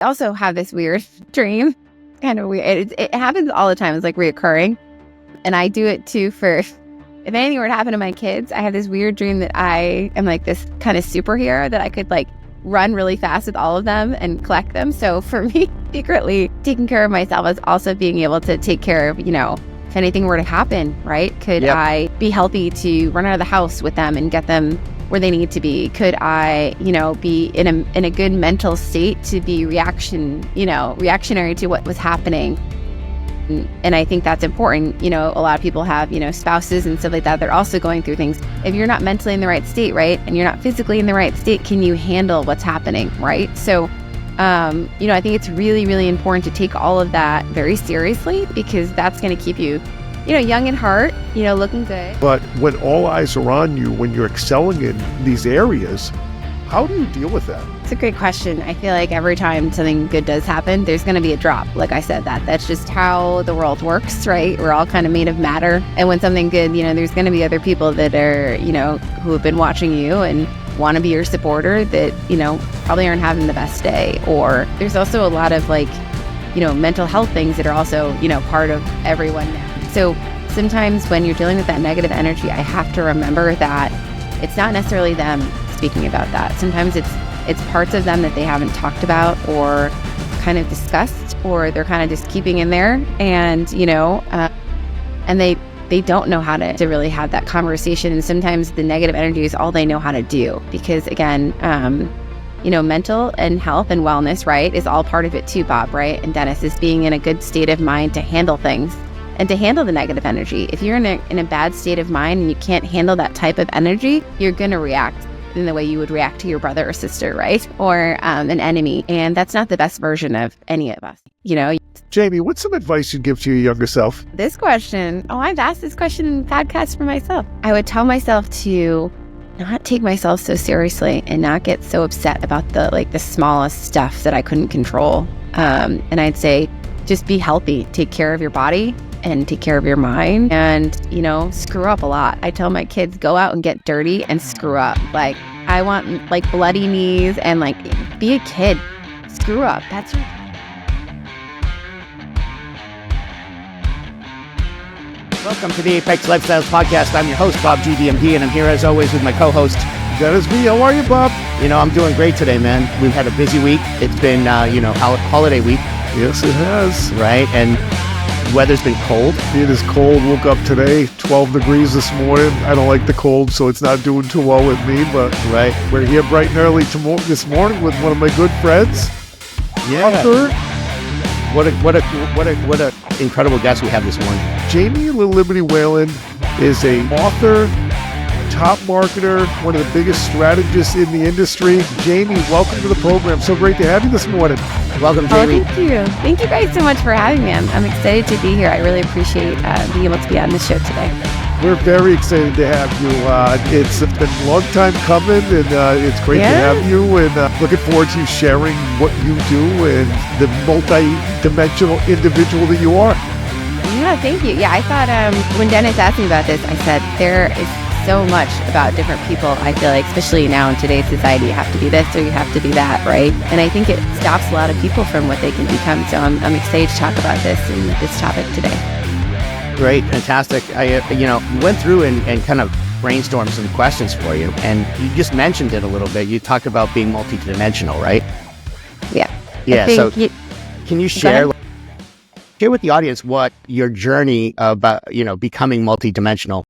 I also have this weird dream, kind of weird. It happens all the time. It's like reoccurring. And I do it too for, if anything were to happen to my kids, I have this weird dream that I am like this kind of superhero that I could like run really fast with all of them and collect them. So for me, secretly taking care of myself is also being able to take care of, if anything were to happen, right? Could I be healthy to run out of the house with them and get them where they need to be? Could I, be in a good mental state to be reactionary to what was happening? And I think that's important. A lot of people have, spouses and stuff like that. They're also going through things. If you're not mentally in the right state, right, and you're not physically in the right state, can you handle what's happening, right? So, I think it's really, really important to take all of that very seriously, because that's going to keep you, young at heart, looking good. But when all eyes are on you, when you're excelling in these areas, how do you deal with that? It's a great question. I feel like every time something good does happen, there's going to be a drop. Like I said, that's just how the world works, right? We're all kind of made of matter. And when something good, there's going to be other people that are, who have been watching you and want to be your supporter that, probably aren't having the best day. Or there's also a lot of mental health things that are also, part of everyone now. So sometimes when you're dealing with that negative energy, I have to remember that it's not necessarily them speaking about that. Sometimes it's parts of them that they haven't talked about or kind of discussed, or they're kind of just keeping in there, and and they don't know how to really have that conversation. And sometimes the negative energy is all they know how to do, because again, mental and health and wellness, right, is all part of it too, Bob, right? And Dennis, is being in a good state of mind to handle things and to handle the negative energy. If you're in a bad state of mind and you can't handle that type of energy, you're going to react in the way you would react to your brother or sister, right? Or an enemy. And that's not the best version of any of us, Jamie, what's some advice you'd give to your younger self? This question, I've asked this question in podcasts for myself. I would tell myself to not take myself so seriously and not get so upset about the smallest stuff that I couldn't control. And I'd say, just be healthy, take care of your body and take care of your mind, and, screw up a lot. I tell my kids, go out and get dirty and screw up. I want bloody knees and be a kid, screw up. That's your... Welcome to the Apex Lifestyles Podcast. I'm your host, Bob GDMD, and I'm here as always with my co-host, Dennis B. How are you, Bob? I'm doing great today, man. We've had a busy week. It's been, holiday week. Yes, it has. Right, and weather's been cold. It is cold. Woke up today, 12 degrees this morning. I don't like the cold, so it's not doing too well with me, but right, we're here bright and early this morning with one of my good friends. Yeah. Author. What a incredible guest we have this morning. Jamie Laliberte Whalen is a author, top marketer, one of the biggest strategists in the industry. Jamie, welcome to the program. So great to have you this morning. Welcome, Jamie. Thank you. Thank you guys so much for having me. I'm excited to be here. I really appreciate being able to be on the show today. We're very excited to have you. It's been a long time coming, and it's great to have you, and looking forward to you sharing what you do and the multi-dimensional individual that you are. Yeah, thank you. Yeah, I thought when Dennis asked me about this, I said there is so much about different people. I feel like, especially now in today's society, you have to be this or you have to be that, right? And I think it stops a lot of people from what they can become. So I'm excited to talk about this and this topic today. Great, fantastic. I went through and kind of brainstormed some questions for you, and you just mentioned it a little bit. You talked about being multidimensional, right? Yeah. Yeah. So can you share with the audience what your journey about becoming multidimensional?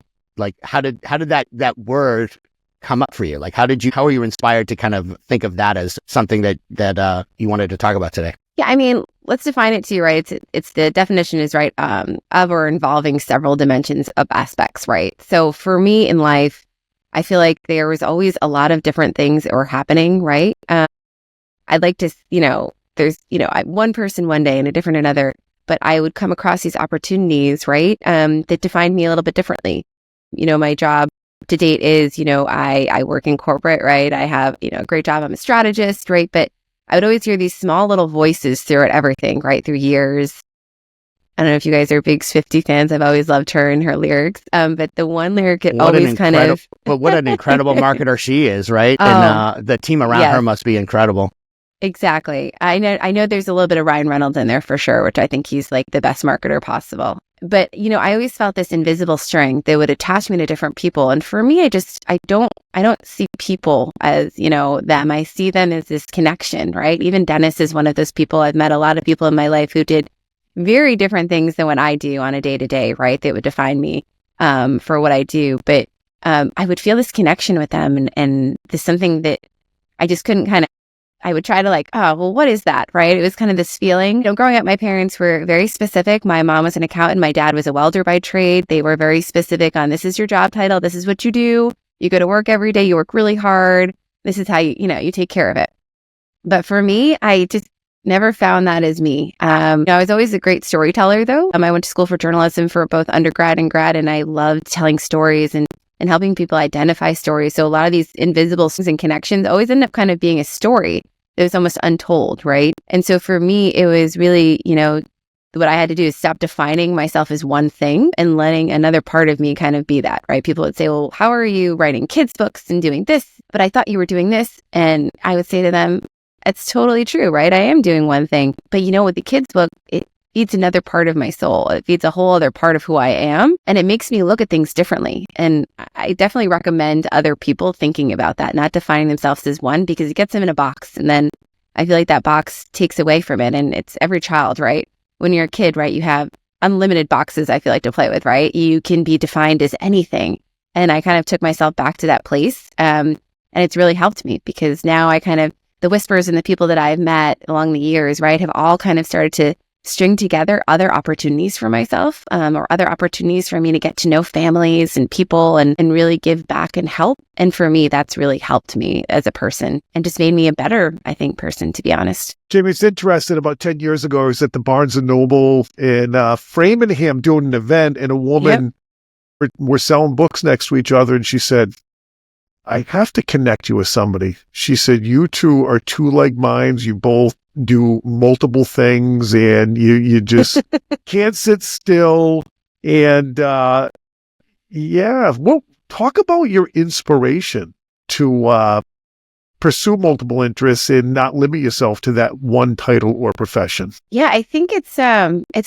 How did that word come up for you? How were you inspired to kind of think of that as something that you wanted to talk about today? Yeah, I mean, let's define it too, right? It's the definition is right of or involving several dimensions of aspects, right? So for me in life, I feel like there was always a lot of different things that were happening, right? I'd like to, there's, one person one day and a different another, but I would come across these opportunities, right? That defined me a little bit differently. My job to date is, I work in corporate, right? I have, a great job. I'm a strategist, right? But I would always hear these small little voices throughout everything, right? Through years. I don't know if you guys are big 50 fans. I've always loved her and her lyrics. But the one lyric it always kind of... But what an incredible marketer she is, right? And the team around her must be incredible. Exactly. I know there's a little bit of Ryan Reynolds in there for sure, which I think he's like the best marketer possible. But, I always felt this invisible string that would attach me to different people. And for me, I don't see people as, them. I see them as this connection, right? Even Dennis is one of those people. I've met a lot of people in my life who did very different things than what I do on a day to day, right? That would define me for what I do. But I would feel this connection with them, and this something that I just couldn't I would try to oh, well, what is that, right? It was kind of this feeling. Growing up, my parents were very specific. My mom was an accountant. My dad was a welder by trade. They were very specific on, this is your job title. This is what you do. You go to work every day. You work really hard. This is how you take care of it. But for me, I just never found that as me. I was always a great storyteller, though. I went to school for journalism for both undergrad and grad, and I loved telling stories and helping people identify stories. So a lot of these invisible things and connections always end up kind of being a story that was almost untold, right? And so for me, it was really, what I had to do is stop defining myself as one thing and letting another part of me kind of be that, right? People would say, well, how are you writing kids' books and doing this? But I thought you were doing this. And I would say to them, it's totally true, right? I am doing one thing. But with the kids' book, it feeds another part of my soul. It feeds a whole other part of who I am. And it makes me look at things differently. And I definitely recommend other people thinking about that, not defining themselves as one, because it gets them in a box. And then I feel like that box takes away from it. And it's every child, right? When you're a kid, right, you have unlimited boxes, I feel like, to play with, right? You can be defined as anything. And I kind of took myself back to that place. And it's really helped me, because now the whispers and the people that I've met along the years, right, have all kind of started to string together other opportunities for myself, or other opportunities for me to get to know families and people and really give back and help. And for me, that's really helped me as a person and just made me a better, I think, person, to be honest. Jamie, it's interesting. About 10 years ago, I was at the Barnes & Noble in Framingham doing an event, and a woman, we're selling books next to each other, and she said, I have to connect you with somebody. She said, you two are two like minds. You both do multiple things, and you just can't sit still. And well, talk about your inspiration to pursue multiple interests and not limit yourself to that one title or profession. Yeah, I think it's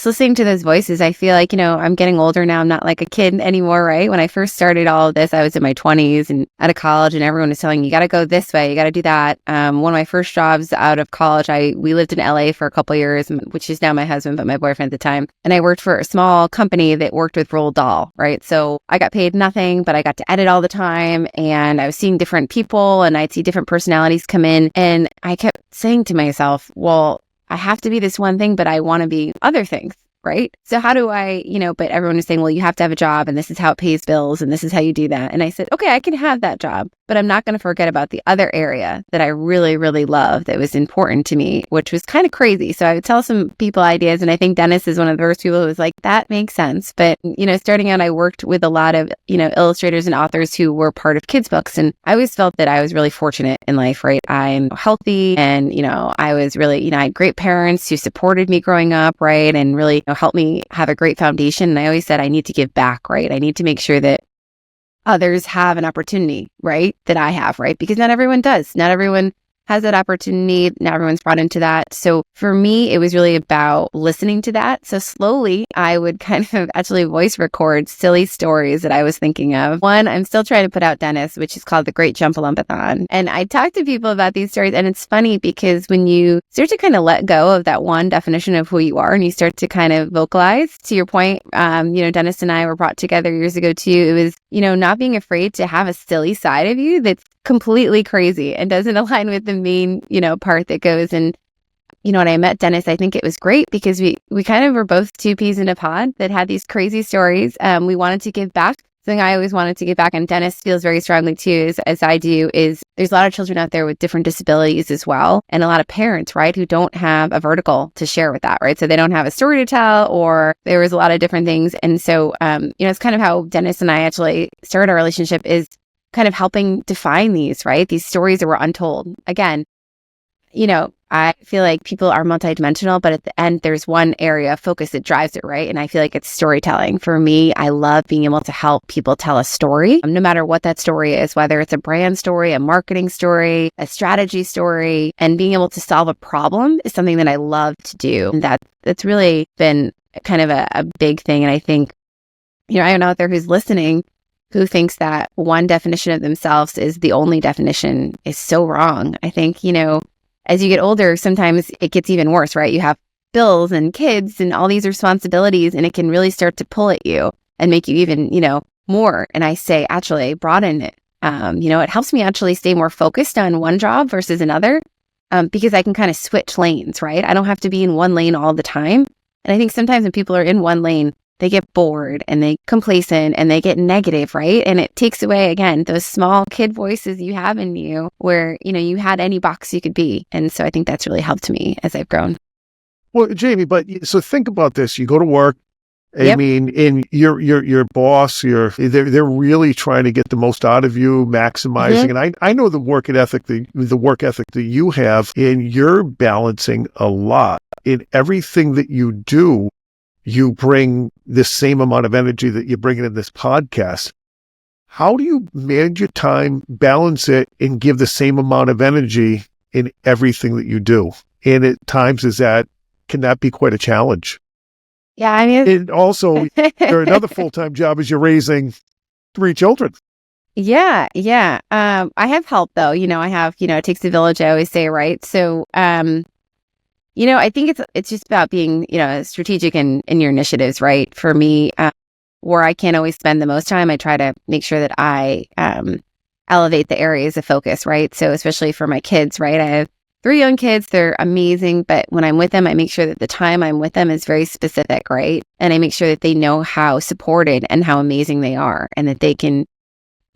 listening to those voices. I feel like, I'm getting older now. I'm not like a kid anymore, right? When I first started all of this, I was in my 20s and out of college, and everyone was telling me, you got to go this way, you got to do that. One of my first jobs out of college, we lived in LA for a couple of years, which is now my husband, but my boyfriend at the time. And I worked for a small company that worked with Roald Dahl, right? So I got paid nothing, but I got to edit all the time, and I was seeing different people, and I'd see different personalities come in. And I kept saying to myself, well, I have to be this one thing, but I want to be other things, right? So how do I, but everyone was saying, well, you have to have a job, and this is how it pays bills, and this is how you do that. And I said, okay, I can have that job, but I'm not going to forget about the other area that I really, really love, that was important to me, which was kind of crazy. So I would tell some people ideas, and I think Dennis is one of the first people who was like, that makes sense. But, starting out, I worked with a lot of, illustrators and authors who were part of kids' books. And I always felt that I was really fortunate in life, right? I'm healthy, and, I was really, I had great parents who supported me growing up, right? And really helped me have a great foundation. And I always said, I need to give back, right? I need to make sure that others have an opportunity, right, that I have, right? Because not everyone does. Not everyone has that opportunity. Not everyone's brought into that. So for me, it was really about listening to that. So slowly, I would kind of actually voice record silly stories that I was thinking of. One, I'm still trying to put out, Dennis, which is called The Great Jump-A-Lumpathon. And I talk to people about these stories, and it's funny because when you start to kind of let go of that one definition of who you are, and you start to kind of vocalize, to your point, Dennis and I were brought together years ago too. It was, not being afraid to have a silly side of you that's completely crazy and doesn't align with the main, part that goes. And, when I met Dennis, I think it was great because we kind of were both two peas in a pod that had these crazy stories. We wanted to give back. Something I always wanted to give back, and Dennis feels very strongly too, as I do, is there's a lot of children out there with different disabilities as well. And a lot of parents, right, who don't have a vertical to share with that, right? So they don't have a story to tell, or there was a lot of different things. And so, it's kind of how Dennis and I actually started our relationship, is kind of helping define these, right? These stories that were untold. Again, I feel like people are multidimensional, but at the end, there's one area of focus that drives it, right? And I feel like it's storytelling. For me, I love being able to help people tell a story, no matter what that story is, whether it's a brand story, a marketing story, a strategy story, and being able to solve a problem is something that I love to do. And that's really been kind of a big thing. And I think, anyone out there who's listening who thinks that one definition of themselves is the only definition is so wrong. I think, as you get older, sometimes it gets even worse, right? You have bills and kids and all these responsibilities, and it can really start to pull at you and make you even, more. And I say, actually, broaden it. It helps me actually stay more focused on one job versus another, because I can kind of switch lanes, right? I don't have to be in one lane all the time. And I think sometimes when people are in one lane, they get bored and they complacent and they get negative, right? And it takes away, again, those small kid voices you have in you where, you had any box you could be. And so I think that's really helped me as I've grown. Well, Jamie, so think about this. You go to work. I Yep. mean, in your boss, they're really trying to get the most out of you, maximizing. Mm-hmm. And I know the work ethic that you have, and you're balancing a lot in everything that you do. You bring the same amount of energy that you're bringing in this podcast. How do you manage your time, balance it, and give the same amount of energy in everything that you do? And at times, can that be quite a challenge? Yeah, I mean, And also, your another full-time job is you're raising 3 children. yeah. I have help though. I have, it takes a village, I always say, right? So, I think it's just about being, strategic in your initiatives, right? For me, where I can't always spend the most time, I try to make sure that I elevate the areas of focus, right? So especially for my kids, right? I have 3 young kids. They're amazing. But when I'm with them, I make sure that the time I'm with them is very specific, right? And I make sure that they know how supported and how amazing they are and that they can,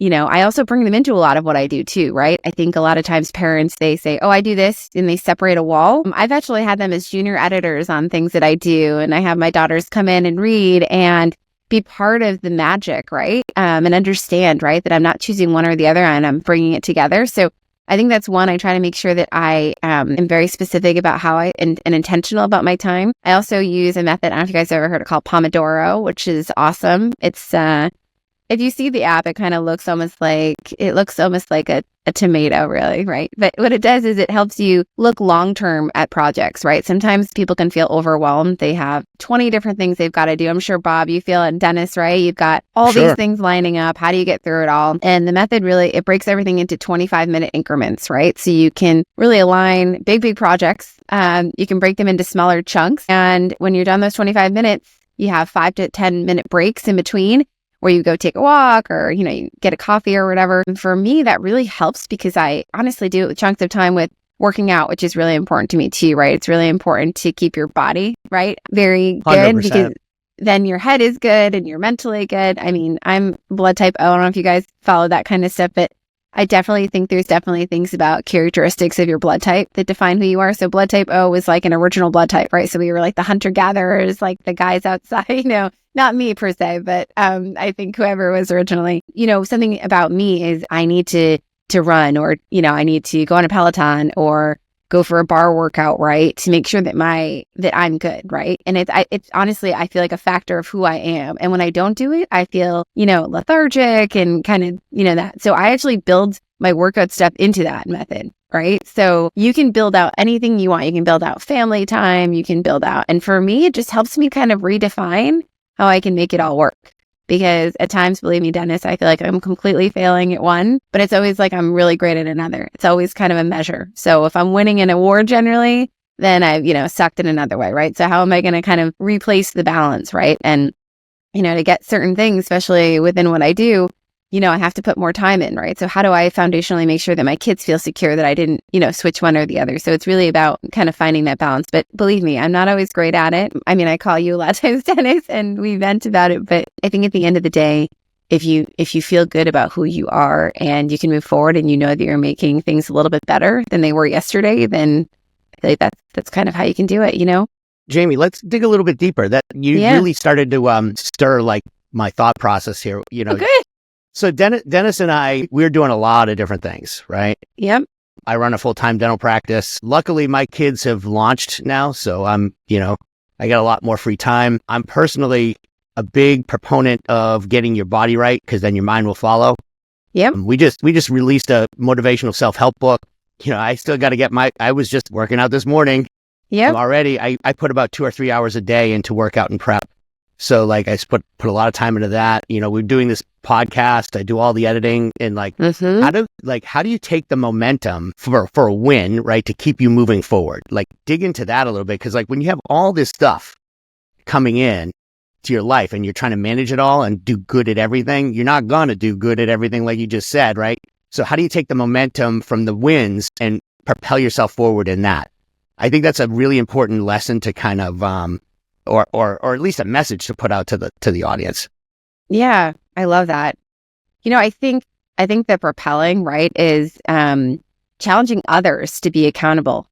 I also bring them into a lot of what I do too, right? I think a lot of times parents, they say, oh, I do this, and they separate a wall. I've actually had them as junior editors on things that I do. And I have my daughters come in and read and be part of the magic, right? And understand, right, that I'm not choosing one or the other and I'm bringing it together. So I think that's one. I try to make sure that I am very specific about how and intentional about my time. I also use a method, I don't know if you guys have ever heard it, called Pomodoro, which is awesome. It's if you see the app, it kind of looks almost like a tomato, really, right? But what it does is it helps you look long-term at projects, right? Sometimes people can feel overwhelmed. They have 20 different things they've got to do. I'm sure, Bob, you feel it, and Dennis, right? You've got all Sure. these things lining up. How do you get through it all? And the method really, it breaks everything into 25-minute increments, right? So you can really align big projects. You can break them into smaller chunks. And when you're done those 25 minutes, you have 5 to 10 minute breaks in between, where you go take a walk or, you get a coffee or whatever. And for me, that really helps because I honestly do it with chunks of time with working out, which is really important to me too, right? It's really important to keep your body, right, very good 100%. because then your head is good and you're mentally good. I mean, I'm blood type O. I don't know if you guys follow that kind of stuff, but I definitely think there's definitely things about characteristics of your blood type that define who you are. So blood type O was like an original blood type, right? So we were like the hunter-gatherers, like the guys outside, not me per se, but I think whoever was originally, something about me is I need to run or, I need to go on a Peloton or go for a bar workout, right? To make sure that I'm good, right? And it's honestly, I feel like a factor of who I am. And when I don't do it, I feel, lethargic and kind of, that. So I actually build my workout stuff into that method, right? So you can build out anything you want. You can build out family time, you can build out. And for me, it just helps me kind of redefine how I can make it all work. Because at times, believe me, Dennis, I feel like I'm completely failing at one, but it's always like I'm really great at another. It's always kind of a measure. So if I'm winning an award generally, then I've, sucked in another way, right? So how am I going to kind of replace the balance, right? And, to get certain things, especially within what I do, I have to put more time in, right? So how do I foundationally make sure that my kids feel secure that I didn't, switch one or the other? So it's really about kind of finding that balance. But believe me, I'm not always great at it. I mean, I call you a lot of times, Dennis, and we vent about it. But I think at the end of the day, if you feel good about who you are and you can move forward and that you're making things a little bit better than they were yesterday, then I feel like that's kind of how you can do it, Jamie, let's dig a little bit deeper. That you really started to stir like my thought process here. Okay. So Dennis and I, we're doing a lot of different things, right? Yep. I run a full-time dental practice. Luckily, my kids have launched now, so I got a lot more free time. I'm personally a big proponent of getting your body right, because then your mind will follow. Yep. We just released a motivational self-help book. I still got to get I was just working out this morning. Yep. Already, I put about 2 or 3 hours a day into workout and prep. So like I put a lot of time into that. We're doing this podcast. I do all the editing, and how do you take the momentum for a win, right? To keep you moving forward. Like dig into that a little bit. Cause like when you have all this stuff coming in to your life and you're trying to manage it all and do good at everything, you're not going to do good at everything like you just said, right? So how do you take the momentum from the wins and propel yourself forward in that? I think that's a really important lesson to kind of, or at least a message to put out to the audience. Yeah, I love that. I think the propelling, right, is challenging others to be accountable.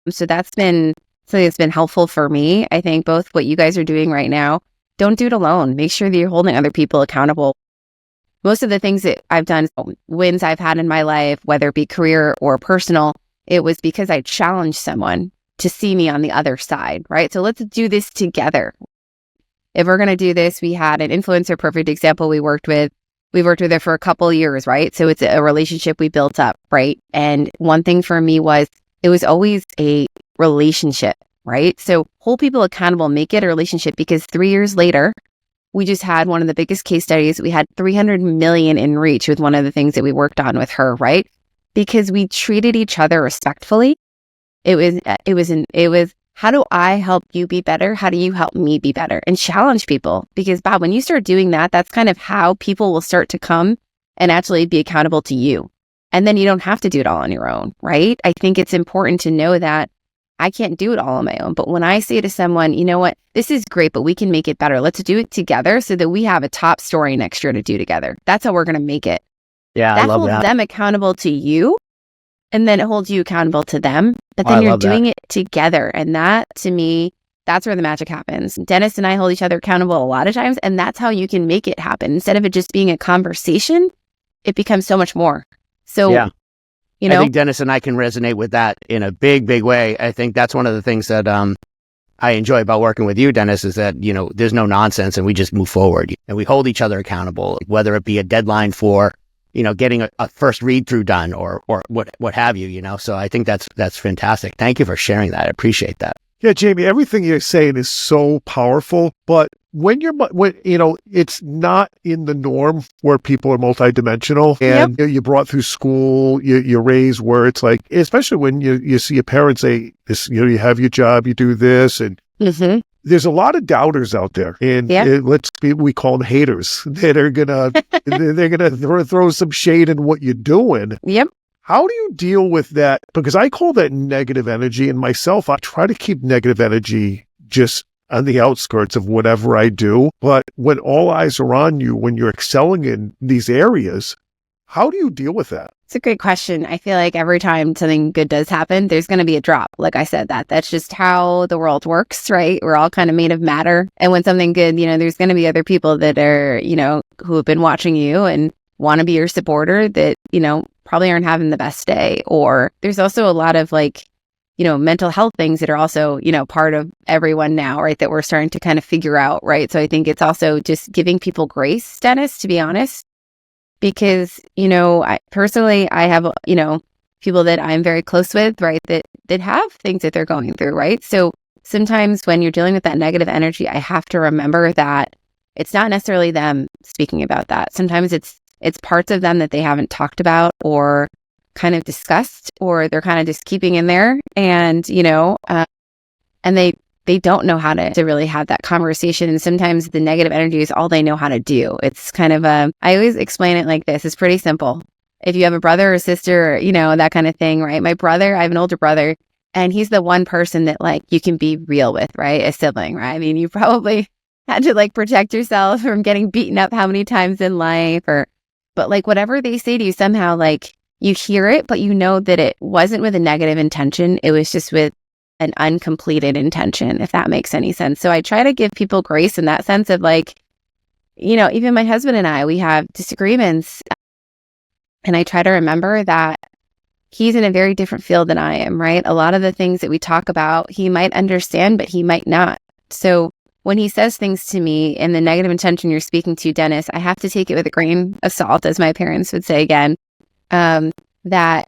So that's been something that's been helpful for me. I think both what you guys are doing right now, don't do it alone. Make sure that you're holding other people accountable. Most of the things that I've done, wins I've had in my life, whether it be career or personal, it was because I challenged someone to see me on the other side, right? So let's do this together. If we're going to do this, we had an influencer, perfect example we worked with. We worked with her for a couple of years, right? So it's a relationship we built up, right? And one thing for me was, it was always a relationship, right? So hold people accountable, make it a relationship, because 3 years later, we just had one of the biggest case studies. We had 300 million in reach with one of the things that we worked on with her, right? Because we treated each other respectfully. It was, how do I help you be better? How do you help me be better? And challenge people. Because Bob, when you start doing that, that's kind of how people will start to come and actually be accountable to you. And then you don't have to do it all on your own, right? I think it's important to know that I can't do it all on my own. But when I say to someone, you know what, this is great, but we can make it better. Let's do it together so that we have a top story next year to do together. That's how we're going to make it. Yeah, that I love holds that. them accountable to you, and then it holds you accountable to them. But then you're doing it together. And that, to me, that's where the magic happens. Dennis and I hold each other accountable a lot of times, and that's how you can make it happen. Instead of it just being a conversation, it becomes so much more. So, I think Dennis and I can resonate with that in a big, big way. I think that's one of the things that I enjoy about working with you, Dennis, is that, there's no nonsense and we just move forward and we hold each other accountable, whether it be a deadline for, getting a first read through done or what have you, So I think that's fantastic. Thank you for sharing that. I appreciate that. Yeah, Jamie, everything you're saying is so powerful, but when it's not in the norm where people are multidimensional, and you're brought through school, you're raised where it's like, especially when you see a parent say this, you have your job, you do this, and there's a lot of doubters out there, and we call them haters that are gonna throw some shade in what you're doing. Yep. How do you deal with that? Because I call that negative energy, and myself, I try to keep negative energy just on the outskirts of whatever I do. But when all eyes are on you, when you're excelling in these areas, how do you deal with that? It's a great question. I feel like every time something good does happen, there's going to be a drop. Like I said, that's just how the world works, right? We're all kind of made of matter. And when something good, there's going to be other people that are, who have been watching you and want to be your supporter that, probably aren't having the best day. Or there's also a lot of mental health things that are also, part of everyone now, right? That we're starting to kind of figure out, right? So I think it's also just giving people grace, Dennis, to be honest, because, I personally have, people that I'm very close with, right? That have things that they're going through, right? So sometimes when you're dealing with that negative energy, I have to remember that it's not necessarily them speaking about that. Sometimes it's parts of them that they haven't talked about or kind of discussed, or they're kind of just keeping in there, and and they don't know how to really have that conversation. And sometimes the negative energy is all they know how to do. It's kind of I always explain it like this. It's pretty simple. If you have a brother or sister, that kind of thing, right? My brother, I have an older brother, and he's the one person that you can be real with, right? A sibling, right? I mean, you probably had to protect yourself from getting beaten up how many times in life, but whatever they say to you, somehow you hear it, but you know that it wasn't with a negative intention. It was just with an uncompleted intention, if that makes any sense. So I try to give people grace in that sense of even my husband and I, we have disagreements. And I try to remember that he's in a very different field than I am, right? A lot of the things that we talk about, he might understand, but he might not. So when he says things to me in the negative intention you're speaking to, Dennis, I have to take it with a grain of salt, as my parents would say again, that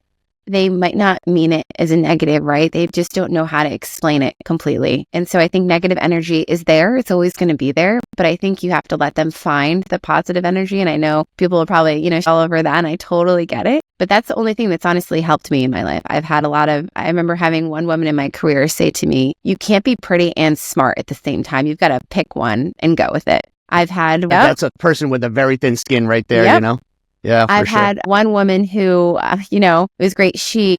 they might not mean it as a negative, right? They just don't know how to explain it completely. And so I think negative energy is there. It's always going to be there. But I think you have to let them find the positive energy. And I know people will probably, all over that. And I totally get it. But that's the only thing that's honestly helped me in my life. I've had I remember having one woman in my career say to me, you can't be pretty and smart at the same time. You've got to pick one and go with it. I've had... That's a person with a very thin skin right there, Yeah, for I've sure. had one woman who, it was great. She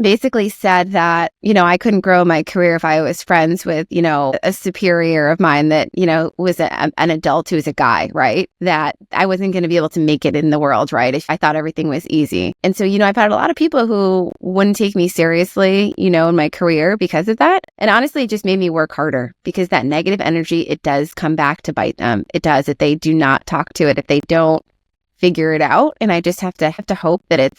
basically said that, I couldn't grow my career if I was friends with, a superior of mine that, was an adult who was a guy, right? That I wasn't going to be able to make it in the world, right? If I thought everything was easy. And so, I've had a lot of people who wouldn't take me seriously, in my career because of that. And honestly, it just made me work harder because that negative energy, it does come back to bite them. It does. If they do not talk to it, if they don't figure it out. And I just have to hope that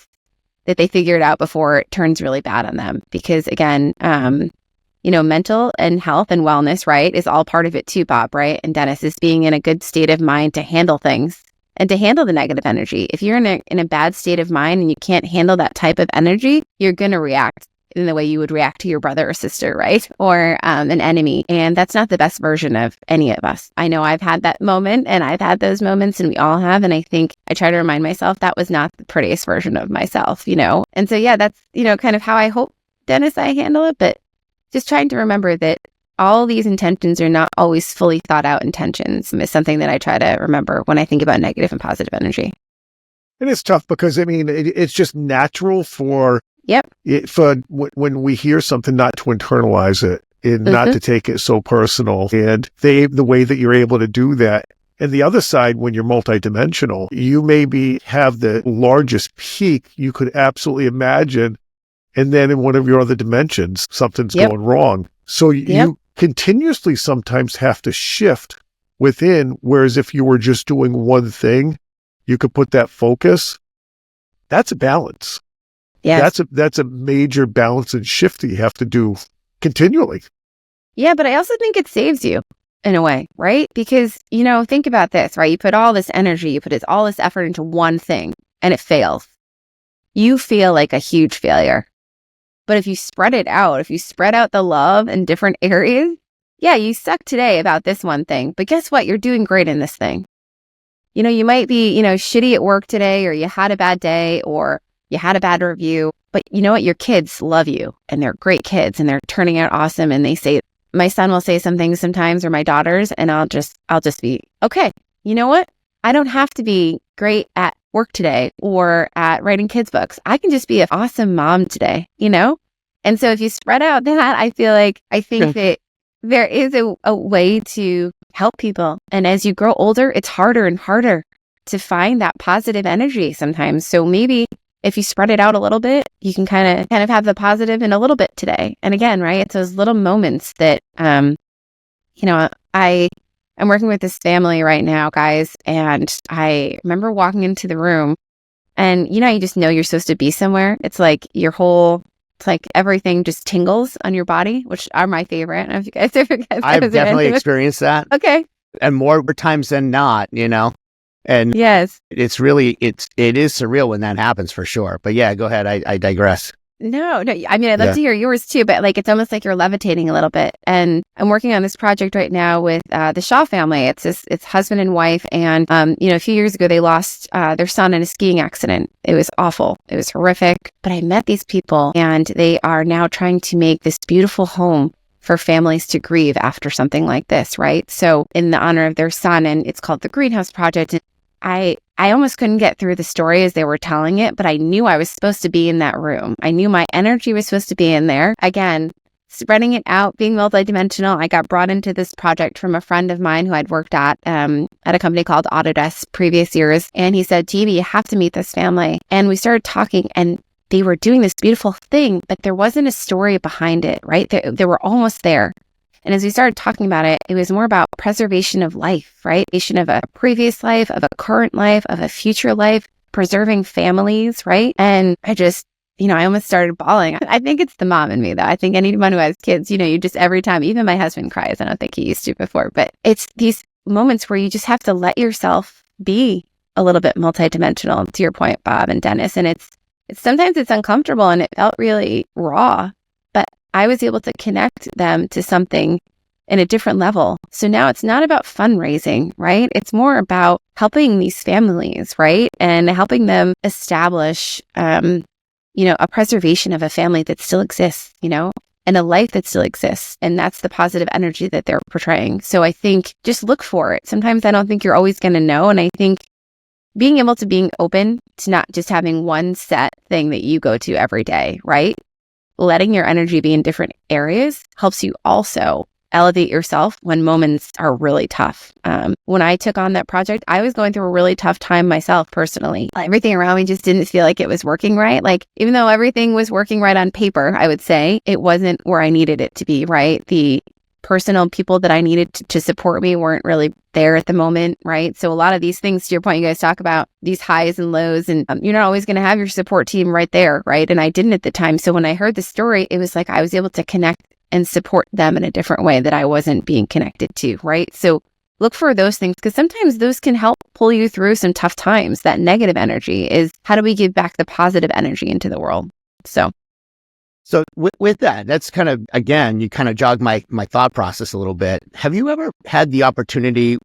they figure it out before it turns really bad on them. Because again, mental and health and wellness, right, is all part of it too, Bob, right? And Dennis, is being in a good state of mind to handle things and to handle the negative energy. If you're in a bad state of mind and you can't handle that type of energy, you're going to react in the way you would react to your brother or sister, right? Or an enemy. And that's not the best version of any of us. I know I've had that moment and I've had those moments and we all have. And I think I try to remind myself that was not the prettiest version of myself, And so, yeah, that's, kind of how I hope, Dennis, I handle it. But just trying to remember that all these intentions are not always fully thought out intentions is something that I try to remember when I think about negative and positive energy. And it's tough because, it's just natural for when we hear something not to internalize it and not to take it so personal. And the way that you're able to do that. And the other side, when you're multidimensional, you maybe have the largest peak you could absolutely imagine. And then in one of your other dimensions, something's going wrong. So you continuously sometimes have to shift within, whereas if you were just doing one thing, you could put that focus. That's a balance. Yes. That's a major balance and shift that you have to do continually. Yeah, but I also think it saves you in a way, right? Because, think about this, right? You put all this energy, you put all this effort into one thing and it fails. You feel like a huge failure. But if you spread it out, if you spread out the love in different areas, you suck today about this one thing, but guess what? You're doing great in this thing. You might be, shitty at work today, or you had a bad day, or you had a bad review, but you know what? Your kids love you and they're great kids and they're turning out awesome. And my son will say some things sometimes, or my daughters, and I'll just be, okay, you know what? I don't have to be great at work today or at writing kids' books. I can just be an awesome mom today, And so if you spread out that, I think that there is a way to help people. And as you grow older, it's harder and harder to find that positive energy sometimes. So maybe if you spread it out a little bit, you can kind of have the positive in a little bit today. And again, right, it's those little moments that, I'm working with this family right now, guys. And I remember walking into the room and, you just know you're supposed to be somewhere. It's like it's like everything just tingles on your body, which are my favorite. I don't know if you guys ever get those. I've definitely experienced that. Okay. And more times than not, And yes, it's really, it is surreal when that happens for sure. But yeah, go ahead. I digress. No. I'd love to hear yours too, but it's almost like you're levitating a little bit. And I'm working on this project right now with the Shaw family. It's husband and wife. And, a few years ago, they lost their son in a skiing accident. It was awful. It was horrific. But I met these people and they are now trying to make this beautiful home for families to grieve after something like this, right? So in the honor of their son, and it's called the Greenhouse Project. I almost couldn't get through the story as they were telling it, but I knew I was supposed to be in that room. I knew my energy was supposed to be in there. Again, spreading it out, being multidimensional. I got brought into this project from a friend of mine who I'd worked at a company called Autodesk previous years. And he said, Jeannie, you have to meet this family. And we started talking and they were doing this beautiful thing, but there wasn't a story behind it, right? They were almost there. And as we started talking about it, it was more about preservation of life, right? Preservation of a previous life, of a current life, of a future life, preserving families, right? And I just I almost started bawling. I think it's the mom in me, though. I think anyone who has kids, you just every time, even my husband cries. I don't think he used to before, but it's these moments where you just have to let yourself be a little bit multidimensional, to your point, Bob and Dennis. And it's sometimes it's uncomfortable and it felt really raw, but I was able to connect them to something in a different level. So now it's not about fundraising, right? It's more about helping these families, right? And helping them establish, a preservation of a family that still exists, and a life that still exists. And that's the positive energy that they're portraying. So I think just look for it. Sometimes I don't think you're always going to know. And I think being open to not just having one set thing that you go to every day, right? Letting your energy be in different areas helps you also elevate yourself when moments are really tough. When I took on that project, I was going through a really tough time myself personally. Everything around me just didn't feel like it was working right. Even though everything was working right on paper, I would say it wasn't where I needed it to be, right? The personal people that I needed to support me weren't really there at the moment, right? So a lot of these things, to your point, you guys talk about these highs and lows, and you're not always going to have your support team right there, right? And I didn't at the time. So when I heard the story, it was like I was able to connect and support them in a different way that I wasn't being connected to, right? So look for those things, because sometimes those can help pull you through some tough times. That negative energy is, how do we give back the positive energy into the world? So with that, that's kind of, again, you kind of jog my thought process a little bit. Have you ever had the opportunity,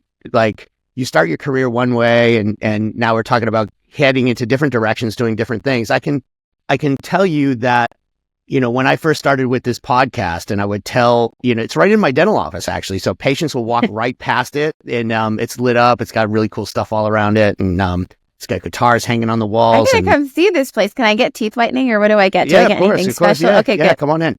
you start your career one way and now we're talking about heading into different directions, doing different things. I can tell you that, when I first started with this podcast, and I would tell, it's right in my dental office, actually. So patients will walk right past it, and it's lit up. It's got really cool stuff all around it. And it's got guitars hanging on the walls. I gotta come see this place. Can I get teeth whitening, or what do I get? Do I get anything special? Yeah, okay, yeah, good. Come on in.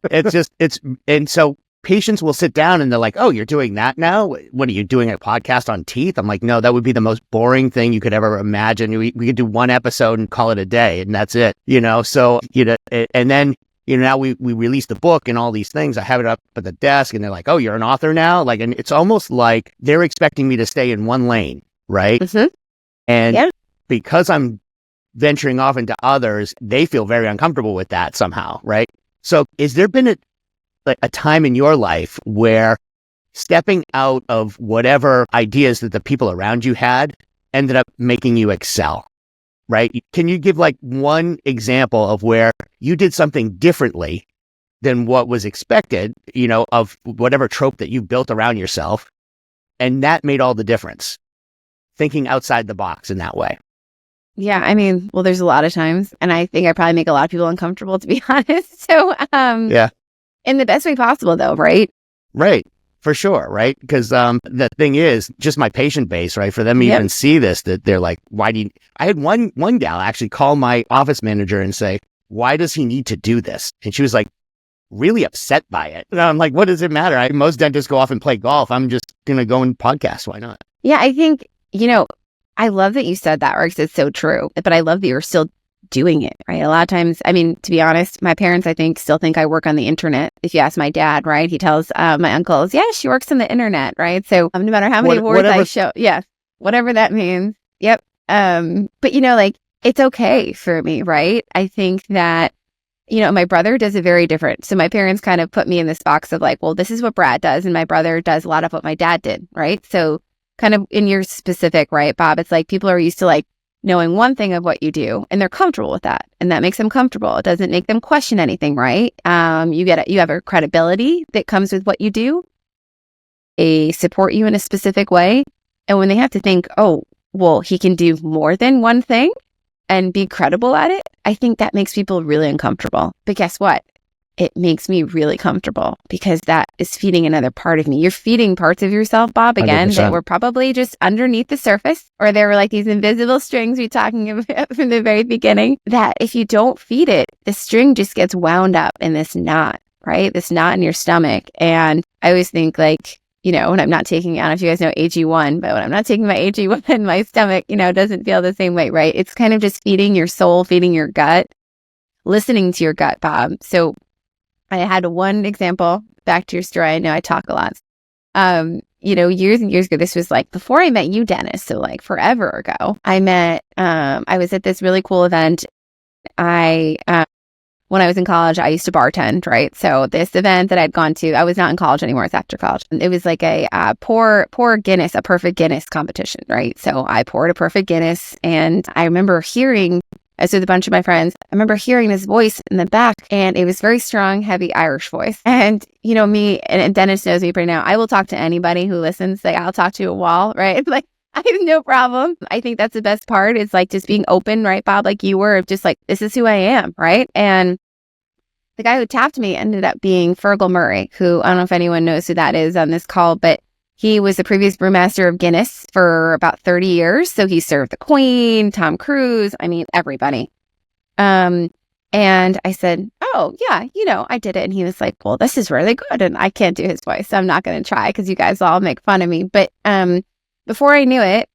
And so patients will sit down and they're like, "Oh, you're doing that now? What are you doing, a podcast on teeth?" I'm like, "No, that would be the most boring thing you could ever imagine. We could do one episode and call it a day, and that's it." So and then now we released the book and all these things. I have it up at the desk, and they're like, "Oh, you're an author now?" And it's almost like they're expecting me to stay in one lane, right? Mm-hmm. And because I'm venturing off into others, they feel very uncomfortable with that somehow, right? So has there been a time in your life where stepping out of whatever ideas that the people around you had ended up making you excel, right? Can you give one example of where you did something differently than what was expected, of whatever trope that you built around yourself, and that made all the difference? Thinking outside the box in that way. Yeah, well, there's a lot of times, and I think I probably make a lot of people uncomfortable, to be honest. So, in the best way possible, though, right? Right, for sure, right? Because the thing is, just my patient base, right? For them to even see this, that they're like, "Why do you?" I had one gal actually call my office manager and say, "Why does he need to do this?" And she was like, really upset by it. And I'm like, "What does it matter? Most dentists go off and play golf. I'm just gonna go and podcast. Why not?" Yeah, I think I love that you said that, because it's so true. But I love that you're still doing it, right? A lot of times, to be honest, my parents, I think, still think I work on the internet. If you ask my dad, right, he tells my uncles, "Yeah, she works on the internet," right? So no matter how many awards I show, whatever that means. Yep. But it's okay for me, right? I think that, my brother does it very different. So my parents kind of put me in this box of well, this is what Brad does, and my brother does a lot of what my dad did, right? So kind of in your specific, right, Bob, it's people are used to knowing one thing of what you do, and they're comfortable with that, and that makes them comfortable. It doesn't make them question anything, right? You have a credibility that comes with what you do. They support you in a specific way, and when they have to think, "Oh, well, he can do more than one thing," and be credible at it, I think that makes people really uncomfortable. But guess what? It makes me really comfortable, because that is feeding another part of me. You're feeding parts of yourself, Bob, again, 100%. that were probably just underneath the surface, or they were these invisible strings we were talking about from the very beginning, that if you don't feed it, the string just gets wound up in this knot, right? This knot in your stomach. And I always think when I'm not taking, I don't know if you guys know AG1, but when I'm not taking my AG1, my stomach, doesn't feel the same way, right? It's kind of just feeding your soul, feeding your gut, listening to your gut, Bob. So I had one example, back to your story. I know I talk a lot. Years and years ago, this was before I met you, Dennis. So forever ago, I was at this really cool event. I when I was in college, I used to bartend, right? So this event that I'd gone to, I was not in college anymore. It's after college. It was like a pour Guinness, a perfect Guinness competition, right? So I poured a perfect Guinness, and I remember hearing, I was with a bunch of my friends, I remember hearing this voice in the back, and it was very strong, heavy Irish voice. And you know me, and Dennis knows me pretty now. I will talk to anybody who listens. Like I'll talk to a wall, right? Like I have no problem. I think that's the best part. It's like just being open, right, Bob? Like you were just like, this is who I am, right? And the guy who tapped me ended up being Fergal Murray, who I don't know if anyone knows who that is on this call, but he was the previous brewmaster of Guinness for about 30 years. So he served the Queen, Tom Cruise, I mean, everybody. And I said, oh, yeah, you know, I did it. And he was like, well, this is really good. And I can't do his voice, so I'm not going to try because you guys all make fun of me. But before I knew it,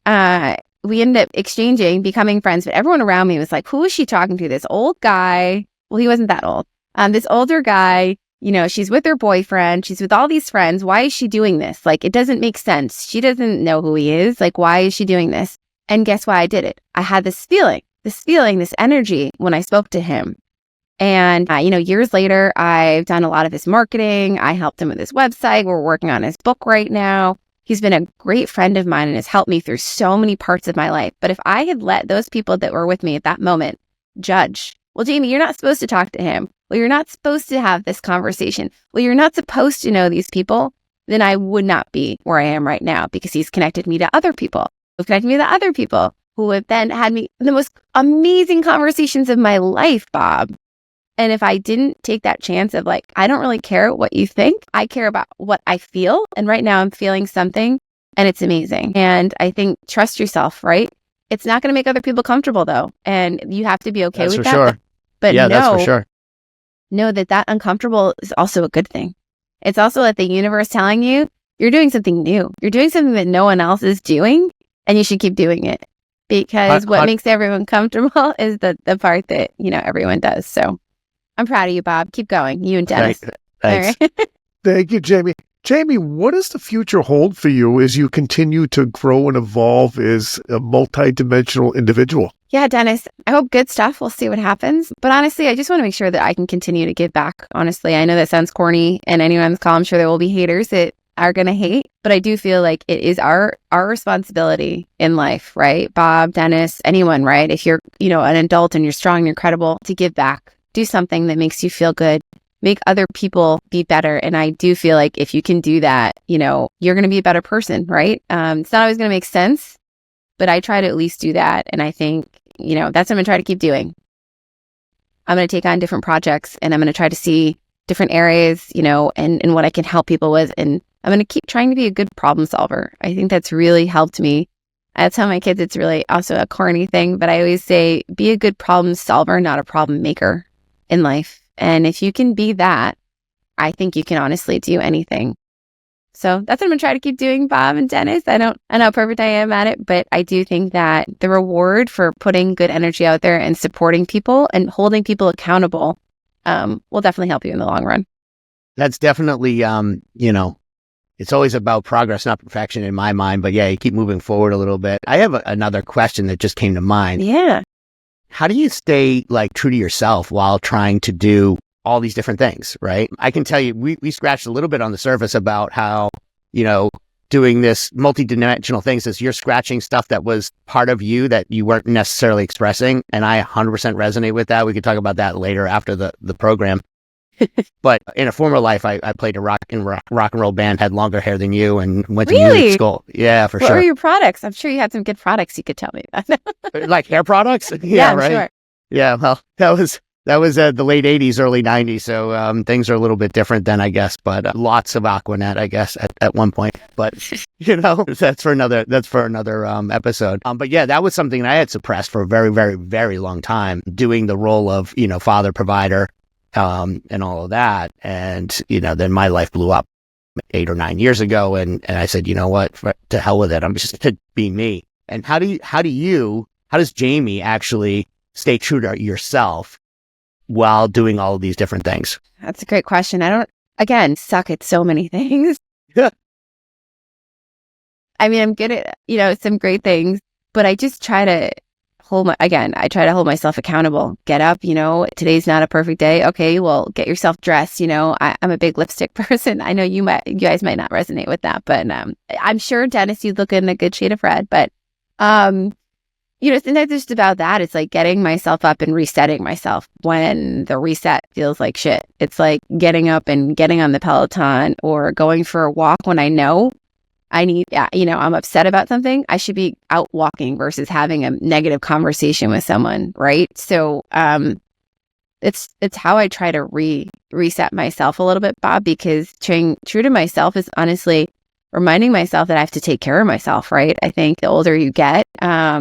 we ended up exchanging, becoming friends. But everyone around me was like, who is she talking to? This old guy. Well, he wasn't that old. This older guy, you know, she's with her boyfriend. She's with all these friends. Why is she doing this? Like, it doesn't make sense. She doesn't know who he is. Like, why is she doing this? And guess why I did it? I had this feeling, this energy when I spoke to him. And, you know, years later, I've done a lot of his marketing. I helped him with his website. We're working on his book right now. He's been a great friend of mine and has helped me through so many parts of my life. But if I had let those people that were with me at that moment judge, well, Jamie, you're not supposed to talk to him. Well, you're not supposed to have this conversation. Well, you're not supposed to know these people. Then I would not be where I am right now because he's connected me to other people who've connected me to other people who have then had me the most amazing conversations of my life, Bob. And if I didn't take that chance of like, I don't really care what you think. I care about what I feel. And right now I'm feeling something and it's amazing. And I think trust yourself, right? It's not going to make other people comfortable though. And you have to be okay with that. Sure. But yeah, that's for sure. Know that uncomfortable is also a good thing. It's also like the universe telling you you're doing something new. You're doing something that no one else is doing and you should keep doing it because what makes everyone comfortable is the part that, you know, everyone does. So I'm proud of you, Bob. Keep going. You and Dennis. Thanks. All right. Thank you, Jamie. Jamie, what does the future hold for you as you continue to grow and evolve as a multi-dimensional individual? Yeah, Dennis, I hope good stuff. We'll see what happens. But honestly, I just want to make sure that I can continue to give back. Honestly, I know that sounds corny and anyone on this call, I'm sure there will be haters that are going to hate, but I do feel like it is our responsibility in life, right? Bob, Dennis, anyone, right? If you're, you know, an adult and you're strong and you're credible, to give back. Do something that makes you feel good, make other people be better. And I do feel like if you can do that, you know, you're going to be a better person, right? It's not always going to make sense, but I try to at least do that. And I think, you know, that's what I'm going to try to keep doing. I'm going to take on different projects and I'm going to try to see different areas, you know, and what I can help people with. And I'm going to keep trying to be a good problem solver. I think that's really helped me. I tell my kids it's really also a corny thing, but I always say, be a good problem solver, not a problem maker in life. And if you can be that, I think you can honestly do anything. So that's what I'm going to try to keep doing, Bob and Dennis. I know how perfect I am at it, but I do think that the reward for putting good energy out there and supporting people and holding people accountable will definitely help you in the long run. That's definitely, you know, it's always about progress, not perfection in my mind. But yeah, you keep moving forward a little bit. I have another question that just came to mind. Yeah. How do you stay like true to yourself while trying to do all these different things, right? I can tell you, we scratched a little bit on the surface about how, you know, doing this multi-dimensional things is you're scratching stuff that was part of you that you weren't necessarily expressing. And I 100% resonate with that. We could talk about that later after the program. But in a former life, I played a rock and roll band, had longer hair than you, and went to music school. Yeah, for sure. What were your products? I'm sure you had some good products you could tell me about. Like hair products? Yeah, right. Sure. Yeah, well, that was the late 80s, early 90s. So things are a little bit different then, I guess. But lots of Aquanet, I guess, at one point. But you know, that's for another episode. But yeah, that was something I had suppressed for a very, very, very long time. Doing the role of, you know, father, provider, and all of that. And, you know, then my life blew up 8 or 9 years ago. And I said, you know what, to hell with it. I'm just going to be me. And how does Jamie actually stay true to yourself while doing all of these different things? That's a great question. I don't, again, suck at so many things. Yeah. I mean, I'm good at, you know, some great things, but I just try to I try to hold myself accountable. Get up, today's not a perfect day. Okay, well, get yourself dressed. I'm a big lipstick person. I know you guys might not resonate with that, but I'm sure, Dennis, you'd look in a good shade of red. But sometimes just about that. It's like getting myself up and resetting myself when the reset feels like shit. It's like getting up and getting on the Peloton or going for a walk when I know I'm upset about something. I should be out walking versus having a negative conversation with someone, right? So it's how I try to reset myself a little bit, Bob, because staying true to myself is honestly reminding myself that I have to take care of myself, right? I think the older you get,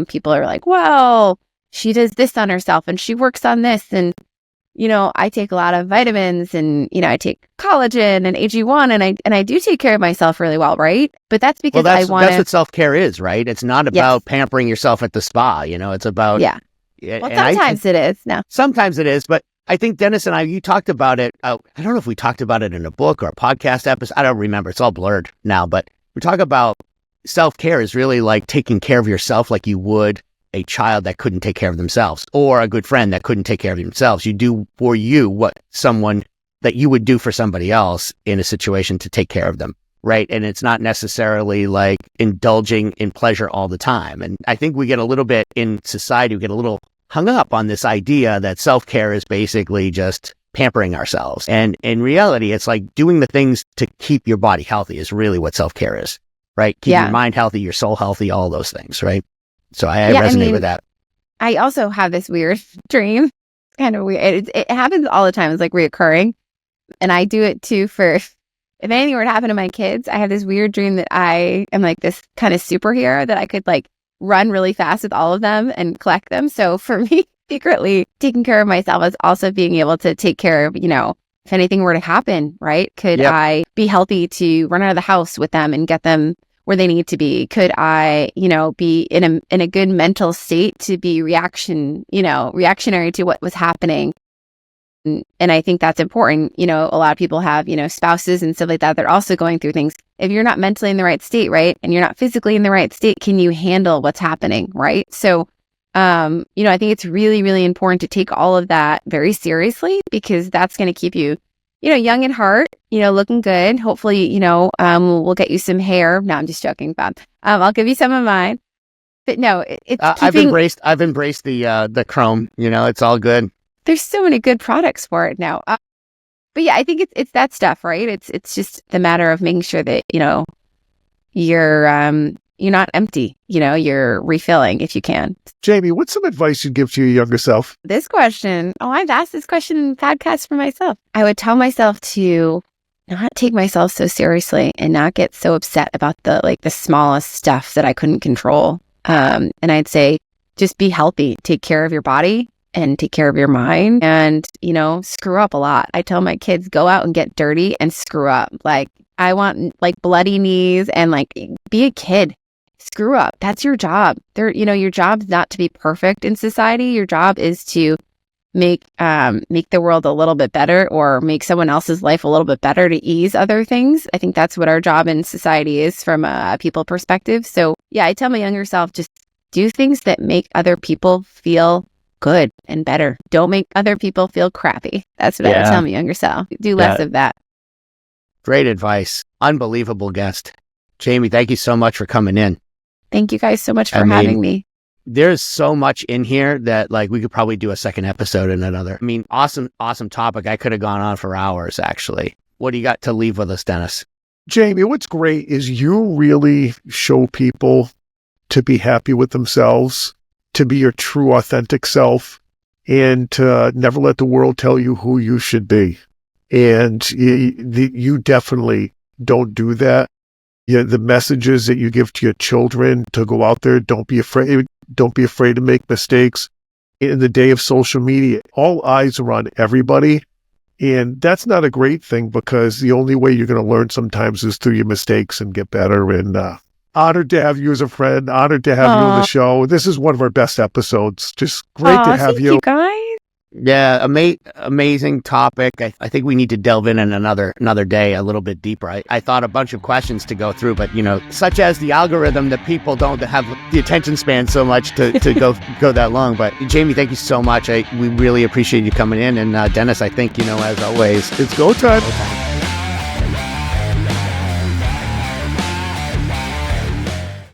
people are like, well, she does this on herself and she works on this. And, I take a lot of vitamins and, I take collagen and AG1 and I do take care of myself really well, right? But that's because that's what self-care is, right? It's not about pampering yourself at the spa, it's about... Yeah. Well, sometimes it is. No. Sometimes it is, but I think Dennis and you talked about it. I don't know if we talked about it in a book or a podcast episode. I don't remember. It's all blurred now, but we talk about self-care is really like taking care of yourself like you would a child that couldn't take care of themselves or a good friend that couldn't take care of themselves. You do for you what someone that you would do for somebody else in a situation to take care of them. Right. And it's not necessarily like indulging in pleasure all the time. And I think we get a little bit in society, we get a little hung up on this idea that self-care is basically just pampering ourselves. And in reality, it's like doing the things to keep your body healthy is really what self-care is, right? Keep your mind healthy, your soul healthy, all those things, right? So I resonate with that. I also have this weird dream. It's kind of weird. It happens all the time. It's like reoccurring. And I do it too if anything were to happen to my kids, I have this weird dream that I am like this kind of superhero that I could like run really fast with all of them and collect them. So for me, secretly taking care of myself is also being able to take care of, if anything were to happen, right? Could I be healthy to run out of the house with them and get them where they need to be? Could I, be in a good mental state to be reactionary to what was happening? And I think that's important. A lot of people have, spouses and stuff like that. They're also going through things. If you're not mentally in the right state, right, and you're not physically in the right state, can you handle what's happening, right? So, I think it's really, really important to take all of that very seriously because that's going to keep you, young at heart, looking good. Hopefully, we'll get you some hair. No, I'm just joking, Bob. I'll give you some of mine. But no, it's I've embraced the chrome. It's all good. There's so many good products for it now. But yeah, I think it's that stuff, right? It's just the matter of making sure that, you're not empty, you're refilling if you can. Jamie, what's some advice you'd give to your younger self? This question. I've asked this question in podcasts for myself. I would tell myself to not take myself so seriously and not get so upset about the smallest stuff that I couldn't control. And I'd say, just be healthy, take care of your body and take care of your mind and, screw up a lot. I tell my kids, go out and get dirty and screw up. Like, I want bloody knees and be a kid. Screw up. That's your job. Your job's not to be perfect in society. Your job is to make the world a little bit better or make someone else's life a little bit better to ease other things. I think that's what our job in society is from a people perspective. So yeah, I tell my younger self, just do things that make other people feel good and better. Don't make other people feel crappy. That's what I would tell my younger self. Do less of that. Great advice. Unbelievable guest. Jamie, thank you so much for coming in. Thank you guys so much for having me. There's so much in here that we could probably do a second episode in another. Awesome topic. I could have gone on for hours, actually. What do you got to leave with us, Dennis? Jamie, what's great is you really show people to be happy with themselves, to be your true, authentic self, and to never let the world tell you who you should be. And you definitely don't do that. The messages that you give to your children to go out there, don't be afraid to make mistakes. In the day of social media, all eyes are on everybody. And that's not a great thing because the only way you're going to learn sometimes is through your mistakes and get better. And honored to have you as a friend, honored to have you on the show. This is one of our best episodes. Just great to have you. Thank you guys. Yeah, amazing topic. I think we need to delve in another day a little bit deeper. I thought a bunch of questions to go through, but such as the algorithm that people don't have the attention span so much to go that long. But Jamie, thank you so much. We really appreciate you coming in, and Dennis, I think as always, It's go time.